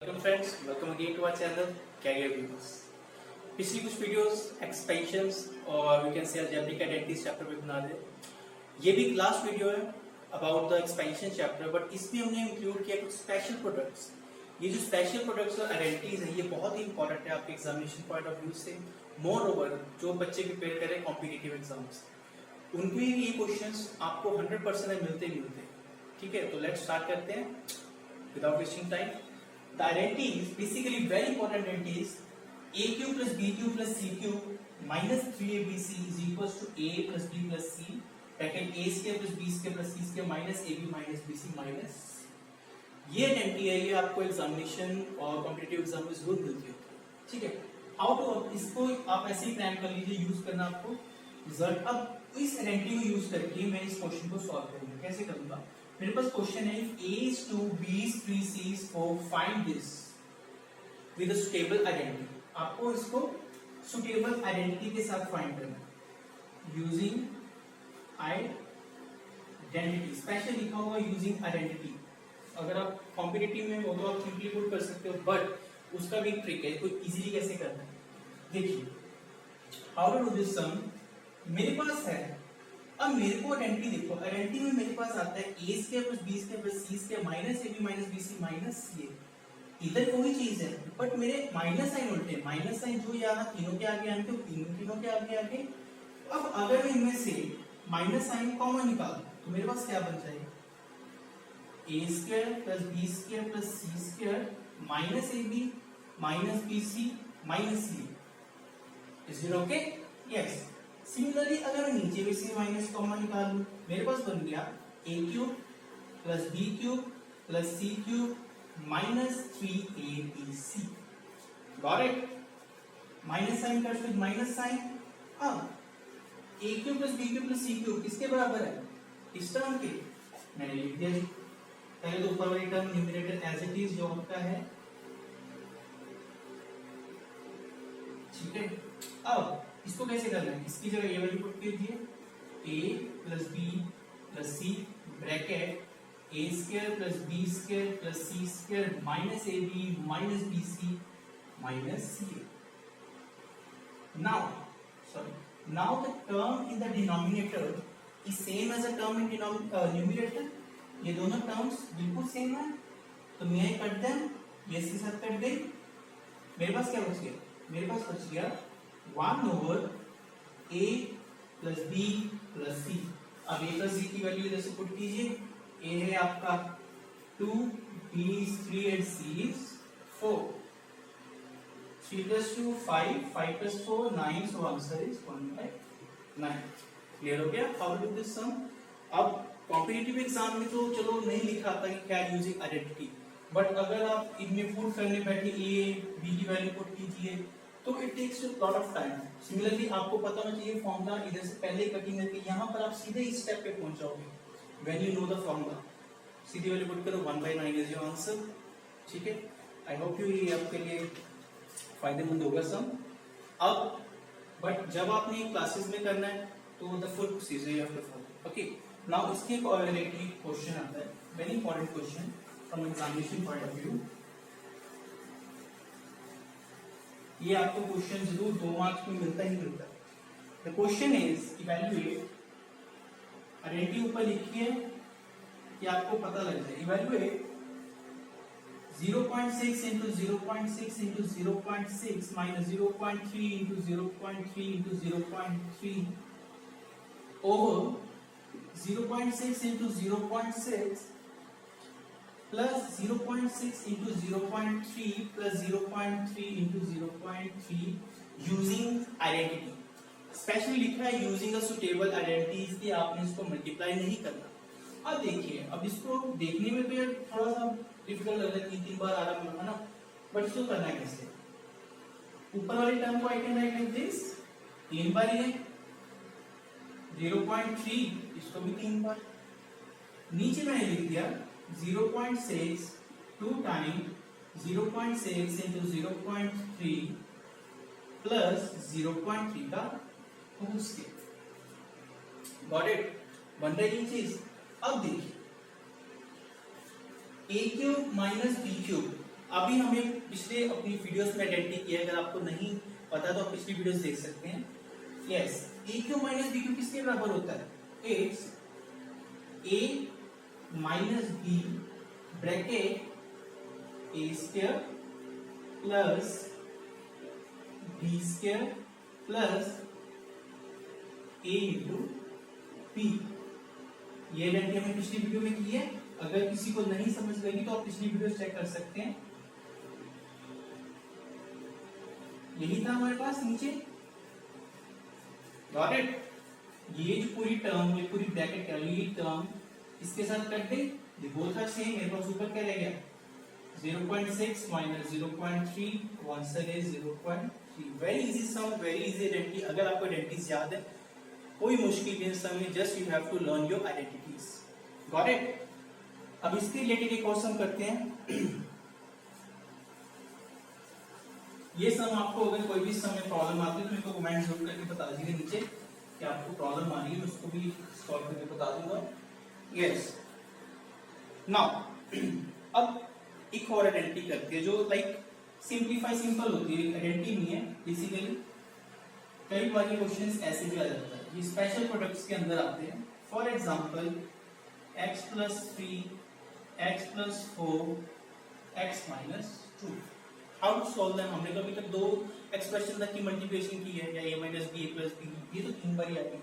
Welcome friends, welcome again to our channel career views. पिछली कुछ videos expansions और we can say algebraic identities chapter पे बना दे। ये भी लास्ट वीडियो है about the expansion chapter, but इसमें हमने इंक्लूड किया कुछ स्पेशल प्रोडक्ट्स। ये जो स्पेशल प्रोडक्ट्स और आइडेंटिटीज है ये बहुत ही इंपॉर्टेंट है आपके एग्जामिनेशन पॉइंट ऑफ व्यू से। मोर ओवर जो बच्चे प्रिपेयर करें कॉम्पिटिटिव एग्जाम्स, उनके ये क्वेश्चंस आपको 100% मिलते ही मिलते हैं। ठीक है, तो लेट्स स्टार्ट करते हैं without wasting time. The identity is basically very important identity is AQ plus BQ plus CQ minus 3ABC is equals to A plus B plus C bracket A square plus B square plus C square minus AB minus BC minus C। ये identity है, ये आपको examination और competitive exam में जरूर मिलती होती है। ठीक है, हाउ टू, इसको आप ऐसे ही प्लान कर लीजिए, यूज करना आपको रिजल्ट। अब इस आइडेंटिटी को यूज करके मैं इस क्वेश्चन को सॉल्व करूंगा। कैसे करूंगा? मेरे पास क्वेश्चन है A is 2 B is 3 C is 4 find this with a suitable identity। आपको इसको सुटेबल आइडेंटिटी के साथ फाइंड करना है यूजिंग आइडेंटिटी। स्पेशल लिखा होगा यूजिंग आइडेंटिटी। अगर आप कॉम्पिटिटिव में हो तो आप सिंपली पुट कर सकते हो, बट उसका भी ट्रिक है, कोई इजीली कैसे करना है। देखिए हाउ टू डू दिस सम। मेरे पास है, अब मेरे को आइडेंटिटी देखो, आइडेंटिटी में मेरे पास आता है a square plus b square plus c square minus ab minus bc minus ca। इधर कोई चीज है बट मेरे माइनस साइन उल्टे, माइनस साइन जो यहाँ तीनों के आगे आने थे तीनों के आगे आगे। अब अगर मैं इनमें से माइनस साइन कॉमन निकालूं तो मेरे पास क्या बन जाएगा? a square plus b square plus c square minus ab minus bc minus ca। Is it okay? Yes. Similarly अगर मैं नीचे भी से माइनस कॉमन निकालूं, मेरे पास बन गया a cube plus b cube plus c cube minus 3abc। Got it? Minus sign cuts with minus sign. अब a cube plus b cube plus c cube किसके बराबर है? इस टर्म के। मैंने लिख दिया जी। पहले तो ऊपर वाली term numerator as it is जो होता है, ठीक है। अब इसको कैसे करना है? इसकी जगह ये वैल्यू पुट कीजिए, a plus b plus c bracket a square plus b square plus c square minus ab minus bc minus ca। now the term in the denominator is same as the term in numerator। ये दोनों terms बिल्कुल same है, तो मैं cut दें, ये इसके साथ कट गई। मेरे पास क्या बच गया? मेरे पास बच गया 1 over a plus b plus c। अब a प्लस c की वैल्यू इधर से पुट कीजिए। a है आपका 2, b is 3 and c is 4। 3 plus 2 5, 5 plus 4 9, so answer is 1/9। Clear हो गया हाउ टू डू दिस सम? अब कॉम्पिटिटिव एग्जाम में तो चलो नहीं लिखा था कि क्या यूजिंग आइडेंटिटी, बट अगर आप इनमें पुट करने बैठे a b की वैल्यू पुट कीजिए तो it takes lot of time. Similarly आपको पता होना चाहिए फॉर्मूला, इधर से पहले कटिंग करके यहाँ पर आप सीधे इस स्टेप पे पहुंच जाओगे। When you know the formula, Sidhi value put करो, 1/9 इज योर आंसर। ठीक है, आई होप यू ये आपके लिए फायदेमंद होगा सम। अब बट जब आपने क्लासेस में करना है तो the full procedure you have to follow. Okay, now इसके रिलेटेड क्वेश्चन आता है, very important question from examination point of view. ये आपको क्वेश्चन जरूर 2 मार्क्स में मिलता ही मिलता है। The question is evaluate, identity ऊपर लिखी है कि आपको पता लग जाए। Evaluate 0.6 into 0.6 into 0.6 minus 0.3 into 0.3 into 0.3 over 0.6 into 0.6 plus 0.6 into 0.3 plus 0.3 into 0.3 using identity। Specially लिखा है यूजिंग अ सुटेबल आइडेंटिटी, इसलिए आपने इसको मल्टीप्लाई नहीं करना। अब देखिए, अब इसको देखने में तो यार थोड़ा सा डिफिकल्ट लग रहा है, 3 बार आ रहा है ना, बट इसको करना है कैसे? ऊपर वाली टर्म को आई कैन राइट लाइक दिस, 3 बार ही है। 0.3 इसको भी 3 बार। नीचे मैंने लिख दिया 0.6 2 टाइम 0.6 into 0.3 प्लस 0.3 का होल स्क्वायर। Got it? बन रही चीज। अब देखिए a cube minus b cube अभी हमें पिछले अपनी वीडियोस में आइडेंटिटी किया, अगर आपको नहीं पता तो आप पिछली वीडियोस देख सकते हैं। Yes, a cube minus b cube किसके बराबर होता है? It's a minus b bracket a square plus b square plus a into b. ये आइडेंटिटी हमने पिछली वीडियो में की है। अगर किसी को नहीं समझ लगी तो आप पिछली वीडियो चेक कर सकते हैं। यही था हमारे पास नीचे। Got it? ये जो पूरी टर्म, ये पूरी ब्रैकेट क्या, ये टर्म इसके साथ कट गई, ये बोथ आर सेम। मेरे पास ऊपर क्या रह गया? 0.6 minus 0.3 answer is 0.3। Very easy sum, very easy identity. अगर आपको आइडेंटिटीज याद है, कोई मुश्किल नहीं सम में, just you have to learn your identities. Got it? अब इसके रिलेटेड एक और सम करते हैं। ये सम आपको अगर कोई भी सम में प्रॉब्लम आती है तो मेरे को कमेंट जरूर करके बता दीजिए नीचे कि आपको प्रॉब्लम आ रही है, मैं उसको भी सॉल्व करके बता दूंगा। यस, नाउ अब एक और आइडेंटिटी करते हैं जो लाइक सिंपलीफाई, सिंपल होती है, आइडेंटिटी नहीं है बेसिकली। कई बार ये क्वेश्चंस ऐसे भी आ जाता है, ये स्पेशल प्रोडक्ट्स के अंदर आते हैं। For example x plus 3 x plus 4 x minus 2। How to solve them? हमने कभी तक दो एक्सप्रेशन तक की मल्टीप्लिकेशन की है, या a minus b a plus b, ये तो 3 बार ही आती है।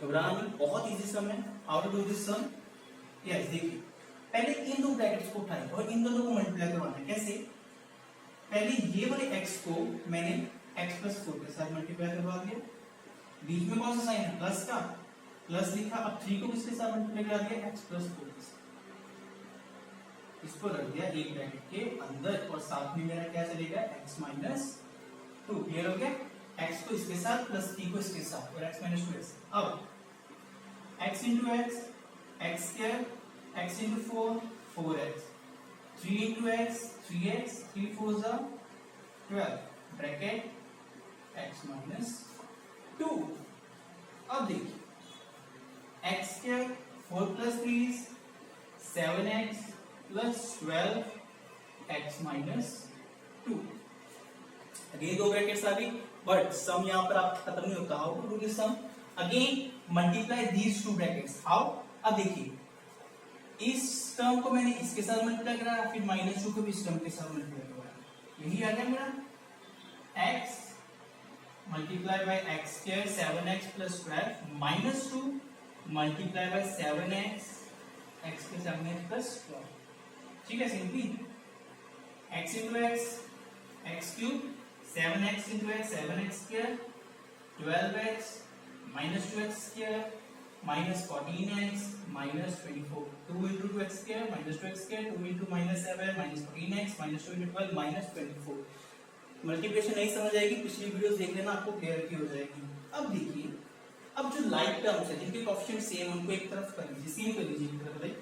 घबराना नहीं, बहुत इजी सम है। How to do this sum? Yes, देखिए पहले इन दो ब्रैकेट्स को उठाएं और इन दोनों को मल्टीप्लाई करवाना है। कैसे? पहले ये वाले x को मैंने x plus 4 के साथ मल्टीप्लाई करवा दिया। बीच में कौन सा साइन है? प्लस का, प्लस लिखा। अब 3 को किसके साथ मल्टीप्लाई करा दिया? x plus 4 के साथ। इसको रख दिया एक ब्रैकेट के अंदर और साथ में मेरा क्या चलेगा? x minus 2। क्लियर हो गया? x को इसके साथ प्लस 3 को इसके साथ और x minus 2 ऐसे। अब x into x, x square, x into 4, 4x, 3 into x, 3x, 3 4s are 12, bracket x minus 2। अब देखिए x square 4 plus 3 is 7x plus 12 x minus 2। Again दो ब्रैकेट्स आ गई, बट सम यहाँ पर आप खत्म नहीं होता। How to do this sum? Again multiply these two brackets. How? अब देखिए इस टर्म को मैंने इसके साथ मल्टीप्लाई करा, फिर -2 को भी इस टर्म के साथ मल्टीप्लाई करा। यही आ गया मेरा x multiply by x square 7x plus 12 minus 2 multiply by 7x x के 7x plus 12। ठीक है, simply x into x, x cube, 7x into x, 7x square, 12x minus 2x square minus 14x minus 24, 2 into 2x square minus 2x square, 2 into minus 7 minus 14x minus 2 into 12 minus 24। Multiplication नहीं समझ आएगी, पिछली videos देख लेना, आपको clarity हो जाएगी। अब देखिए, अब जो लाइक टर्म्स है जिनके कोएफिशिएंट सेम, उनको एक तरफ कर लीजिए, सेम कर लीजिए एक तरफ। लाइक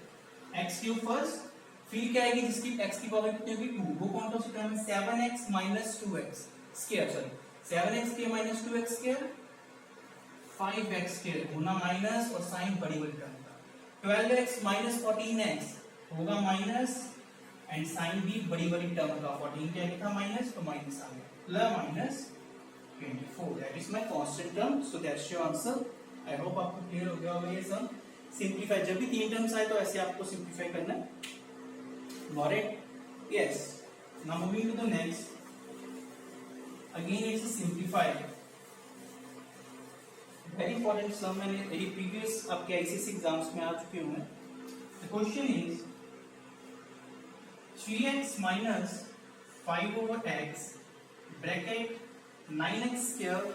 x क्यूब फर्स्ट, फिर क्या आएगी जिसकी x की पावर कितनी होगी? 2। वो कौन सी टर्म है? 7x minus 2x square, sorry 7x के minus 2x square 5x square होना माइनस और साइन बड़ी वाली टर्म का। 12x minus 14x होगा माइनस एंड साइन भी बड़ी वाली टर्म का। 14 क्या था? माइनस, तो माइनस आ गया, plus minus 24। That is my constant term, so that's your answer. I hope आपको क्लियर हो गया होगा ये सब। सिंपलीफाई, जब भी 3 टर्म्स आए तो ऐसे आपको सिंपलीफाई करना है। Got it? Yes. Now moving to the next. Again, it's a simplified. Very important sum. मैंने very previous आपके ICSE exams में आ चुके हुए हैं। The question is 3x minus 5 over x bracket 9x square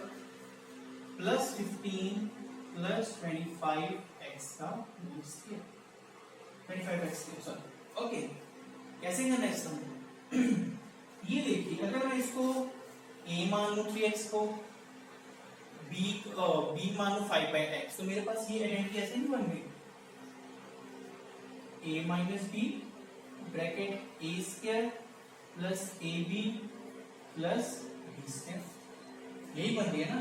plus 15 plus 25x का whole square, 25x square, sorry. Okay. कैसे करना है इसका? ये देखिए, अगर मैं इसको a मान लूं 3x को, b मान लूं 5/x, तो मेरे पास ये आइडेंटिटी ऐसे नहीं बन गई। a minus b bracket a square plus ab plus b square, यही बन गया ना।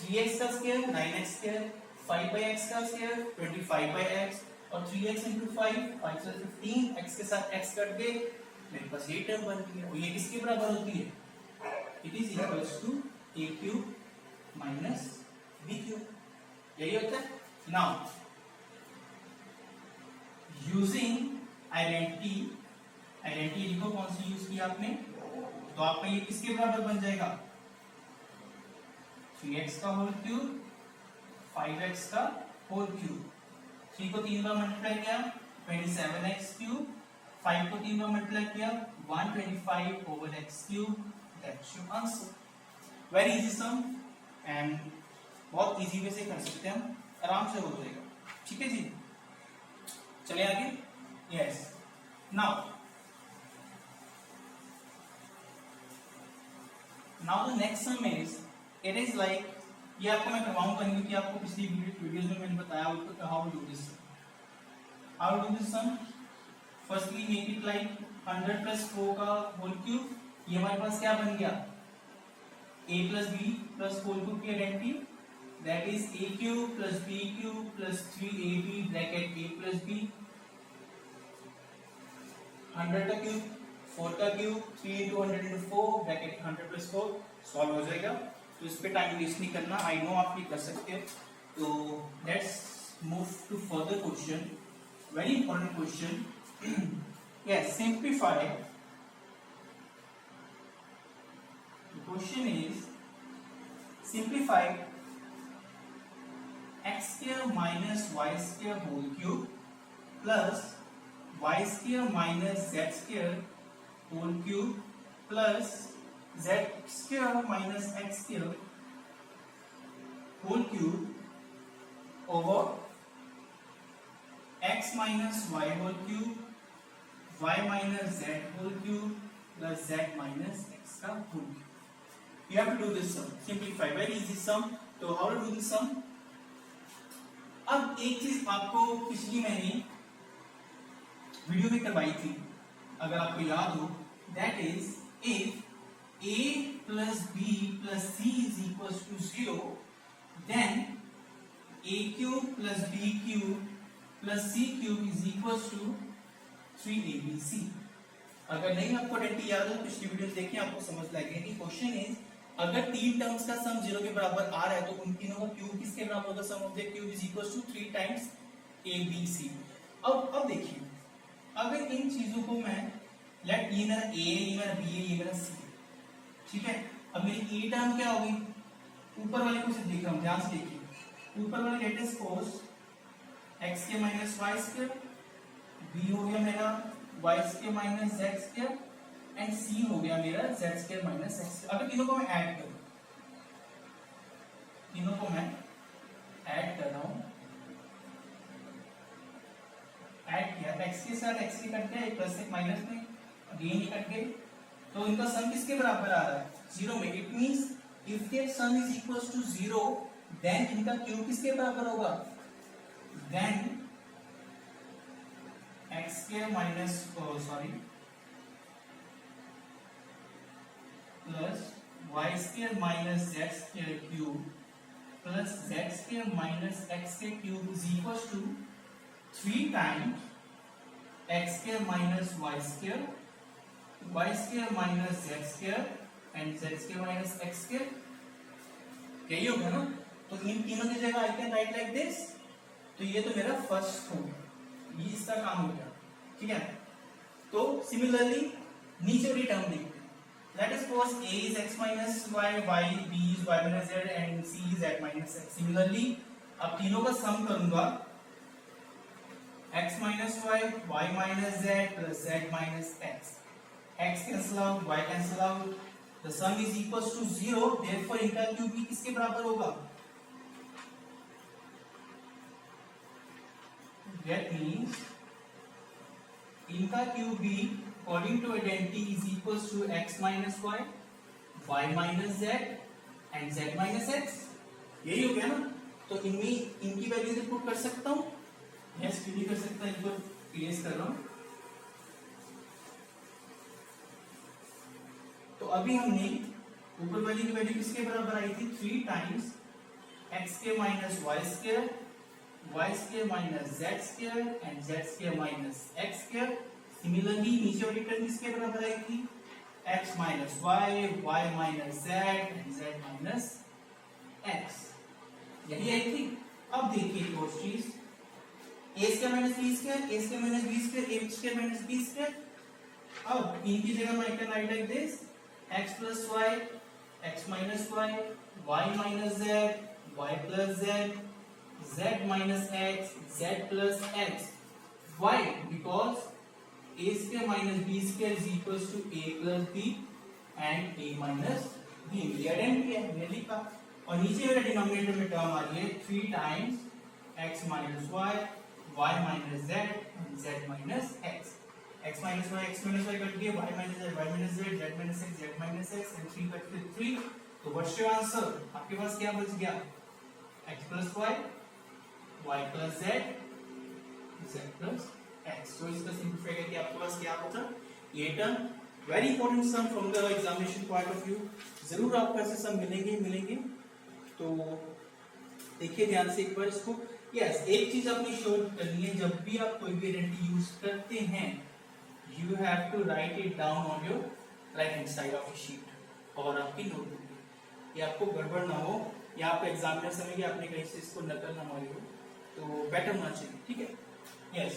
3x का स्क्वायर 9x स्क्वायर, 5/x का स्क्वायर 25/x और 3x into 5, 5 से 15, x के साथ x कट गए, मेरे पास ये टर्म बन गया। और ये किसके बराबर होती है? It is equals to a cube minus b cube, यही होता है। नाउ यूजिंग आइडेंटिटी लिखो कौन सी यूज की आपने, तो आपका ये किसके बराबर बन जाएगा? 3x का होल क्यूब 5x का होल क्यूब। 3 को 3 बार मल्टीप्लाई किया 27x क्यूब, 5 को 3 बार मल्टीप्लाई किया 125 over x cube. That's your answer. Very easy sum and बहुत इजी वे से कर सकते हैं हम, आराम से हो जाएगा। ठीक है जी, चलिए आगे। Yes, now the next sum is, it is like, ये आपको मैं करवाऊंगा क्योंकि आपको पिछली वीडियोस में मैंने बताया how to do this. How to do this sum? Firstly make it like 100 plus 4 का होल क्यूब। ये हमारे पास क्या बन गया? a plus b plus whole cube की identity, that is a cube plus b cube plus 3ab bracket a plus b। 100 का cube 4 का cube 3 into 100 into 4 bracket 100 plus 4 solve हो जाएगा। तो इस पे टाइम वेस्ट नहीं करना, आई नो आप ये कर सकते हो। तो let's move to further question, very important question. Yes, simplify. The question is simplify x square minus y square whole cube plus y square minus z square whole cube plus z square minus x square whole cube over x minus y whole cube y minus z whole cube plus z minus x का whole cube। You have to do this sum, simplify, very easy sum। तो how to do this sum? अब एक चीज आपको पिछली मैंने video में करवाई थी, अगर आपको याद हो, that is if a plus b plus c is equals to 0, then a cube plus b cube plus c cube is equals to 3abc। अगर नहीं आपको आइडेंटिटी याद हो, पिछली वीडियो देखिए, आपको समझ लगेगी। क्वेश्चन इज, अगर तीन टर्म्स का सम 0 के बराबर आ रहा है तो उन तीनों का क्यूब किसके बराबर होगा? Sum of the cube is equals to 3 times abc। अब देखिए, अगर इन चीजों को मैं लेट, ये मेरा a, ये मेरा b, ये मेरा c, ठीक है। अब मेरी a टर्म क्या होगी? ऊपर वाले को सिर्फ देख रहा हूं, ध्यान से देखिए। ऊपर वाले लेट अस सपोज x के माइनस y स्क्वायर, b हो गया मेरा y square minus z square and c हो गया मेरा z square minus x square. अगर तीनों को मैं ऐड करूं, तीनों को मैं ऐड कर रहा हूं, ऐड किया, x के साथ x के कट गए, प्लस एक माइनस में अगेन ये कट गए, तो इनका सम किसके बराबर आ रहा है? 0 में। It means if there sum is equals to 0, then इनका क्यूब किसके बराबर होगा? Then x square minus plus y square minus z square cube plus z square minus x square cube is equals to 3 times x square minus y square minus z square and z square minus x square. यही होगा ना? तो इन तीनों की जगह I can write like this. तो ये तो मेरा फर्स्ट हो, ये इसका काम हो गया, ठीक है। तो सिमिलरली नीचे वाली टर्म देखते हैं। Let us suppose a is x minus y, b is y minus z and c is z minus x. Similarly, अब तीनों का सम करूंगा, x minus y minus z plus z minus x. x cancel out, y cancel out. The sum is equals to 0. Therefore, इनका cube भी किसके बराबर होगा? That means इनका क्यूब भी according to identity is equals to x minus y minus z and z minus x। यही हो गया ना? तो इनमें इनकी वैल्यू पुट कर सकता हूँ, यस क्यों नहीं कर सकता, इनको प्लेस कर रहा हूँ। तो अभी हमने ऊपर वाली की वैल्यू किसके बराबर आई थी? 3 टाइम्स x के minus y square minus z square and z square minus x square. Similarly नीचे वाली टर्म किसके बराबर आएगी, x minus y, y minus z and z minus x, यही आई थी। अब देखिए एक और चीज, a square minus b square, a square minus b square, a square minus b square. अब इनकी जगह मैं can write like this, x plus Y, x minus y, y minus z, y plus z, z minus x, z plus x. Why? Because a square minus b square is equals to a plus b and a minus b. ये identity है, मैंने लिखा। और नीचे मेरे denominator में term आ रही है 3 times x minus y, y minus z, z minus x. x minus y cut गया, y minus z, y minus z, z minus x, z minus x, and 3 cut गया 3। तो what's your answer? आपके पास क्या बच गया? x plus y, y plus z, z plus x। तो इसका simplify करके आपके पास क्या बचा? ये term. Very important sum from the examination point of view, जरूर आपको ऐसे सम मिलेंगे। तो देखिए ध्यान से एक बार इसको। यस, एक चीज आपने श्योर करनी है, जब भी आप कोई भी आइडेंटिटी यूज करते हैं, you have to write it down on your right hand side of the sheet और आपकी नोटबुक में, ये आपको गड़बड़ ना हो, या आप एग्जाम में समय कि आपने कहीं से इसको नकल ना मारी हो, तो बेटर होना चाहिए, ठीक है। यस,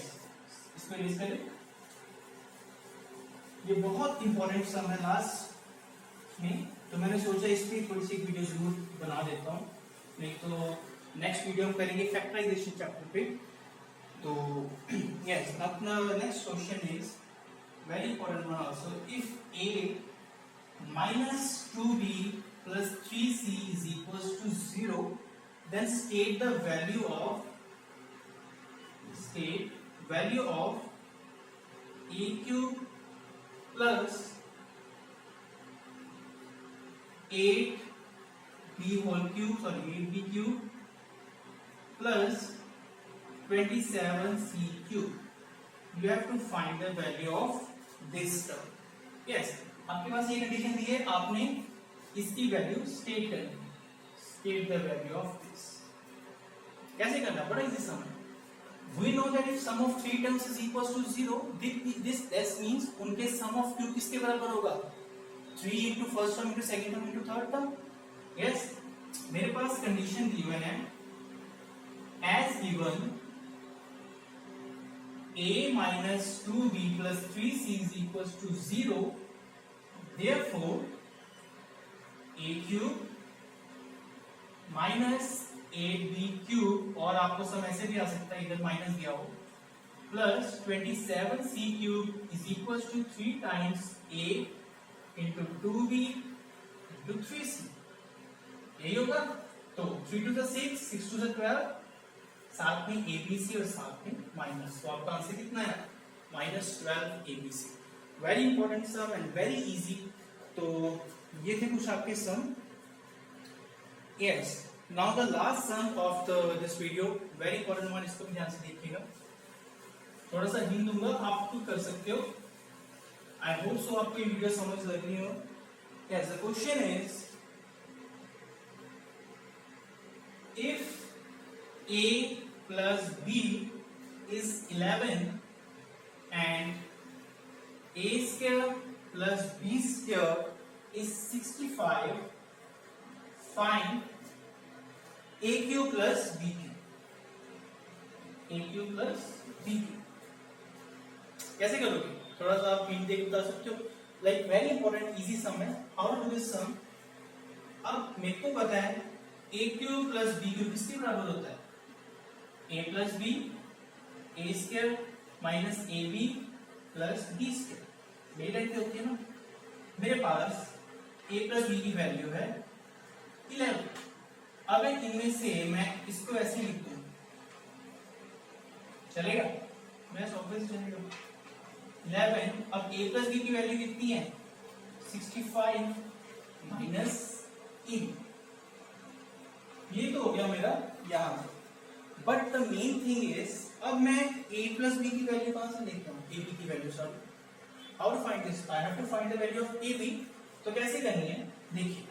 इसको यूज करें। ये बहुत इंपॉर्टेंट सम है लास्ट में, तो मैंने सोचा इस पे थोड़ी सी वीडियो जरूर बना देता हूँ, नहीं तो नेक्स्ट वीडियो हम करेंगे फैक्टराइजेशन चैप्टर पे। तो यस, अपना next question is very important one also. If a minus 2b plus 3c is equals to 0, then state the value of a cube plus 8b whole cube, 8b cube plus 27c cube. You have to find the value of this term. Yes, आपके पास ये condition दी है, आपने इसकी value state करनी है। State the value of this. कैसे करना? बड़ा इजी सम है। We know that if sum of 3 terms is equals to 0, this means उनके sum of cube किसके बराबर होगा? 3 into first term into second term into third term. Yes, मेरे पास condition दी हुई है, as given a minus 2b plus 3c is equals to 0, therefore a cube minus 8b cube, और आपको सम ऐसे भी आ सकता है, इधर माइनस दिया हो, plus 27c cube is equals to 3 times a into 2b into 3c, यही होगा। तो 3 to the 6, 6 to the 12, साथ में abc और साथ में माइनस, तो आपका आंसर कितना है? -12 abc। Very important sum and very easy. तो ये थे कुछ आपके sum. Yes, now the last sum of this video, very important one, इसको भी ध्यान से देखिएगा। थोड़ा सा हिंट दूंगा, आप खुद कर सकते हो। आई होप सो आपको ये वीडियो समझ लग रही हो। Yes, the question is if a plus b is 11 and a square plus b square is 65, find a cube plus b cube। a cube plus b cube कैसे करोगे? थोड़ा सा आप हिंट देके बता सकते हो। Like very important easy sum है। हाउ टू डू दिस सम? अब मेरे को पता है a cube plus b cube किसके बराबर होता है? a plus b, a square minus ab plus b square, मेरी लाइन होती है ना। मेरे पास a plus b की वैल्यू है 11। अब इनमें से मैं इसको ऐसे लिख दूं, चलेगा? मैं ऑब्वियस चलेगा। 11, अब a plus b की वैल्यू कितनी है? 65 माइनस e, ये तो हो गया मेरा यहां से। But the main thing is, अब मैं a plus b की वैल्यू कहां से देखता हूं? ab की value, sorry. How to find this? I have to find the value of ab। तो कैसे करनी है? देखिए,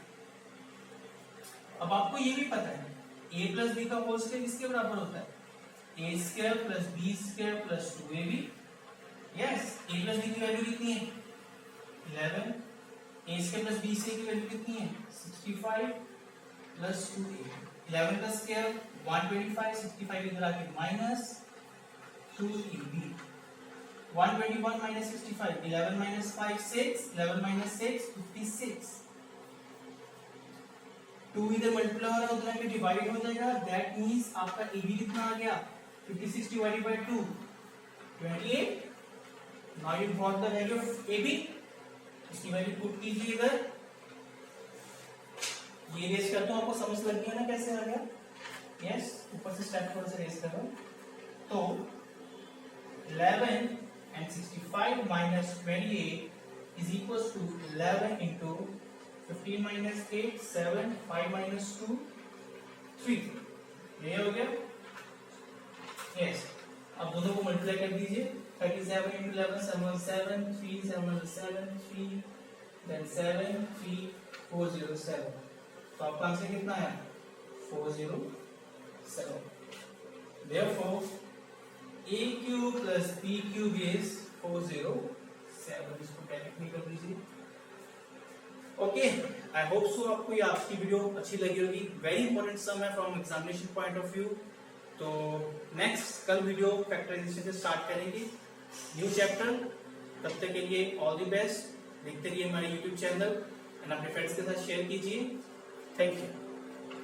अब आपको ये भी पता है a plus b का होल स्क्वायर किसके बराबर होता है? a square plus b square plus 2ab। Yes, a plus b की वैल्यू कितनी है 11, a square plus b square की वैल्यू कितनी है 65 प्लस 2a, 11 का स्क्वायर 125, 65 इधर आके minus 2ab, 121 minus 65, 11 minus 5 6, 11 minus 6 56, 2 इधर मल्टीप्लाई हो रहा है उधर आके डिवाइड हो जाएगा, दैट मींस आपका ab कितना आ गया 56 divided by 2 28. Now you got the value of ab, इसकी वैल्यू पुट कीजिए इधर, ये रेस करता हूं, आपको समझ लग गया ना कैसे आ गया, यस, ऊपर से स्टेप थोड़ा सा रेस कर रहा हूं, तो 11 and 65 minus 28 is equals to 11 into 15 minus 8 7, 5 minus 2 3, ये हो गया, यस, अब दोनों को मल्टीप्लाई कर दीजिए, 37 into 11 7 7, 3 7 7 3, then 7 3 407, तो आपका आंसर कितना है 407, therefore a cube plus b cube is 407, इसको ब्रैकेट में कर दीजिए। ओके, आई होप सो आपको ये आपकी वीडियो अच्छी लगी होगी, वेरी इंपॉर्टेंट सम है from examination point of view. तो नेक्स्ट कल वीडियो फैक्टराइजेशन से स्टार्ट करेंगे, न्यू चैप्टर, तब तक के लिए ऑल द बेस्ट, देखते रहिए हमारे यूट्यूब चैनल एंड अपने फ्रेंड्स के साथ शेयर कीजिए, थैंक यू।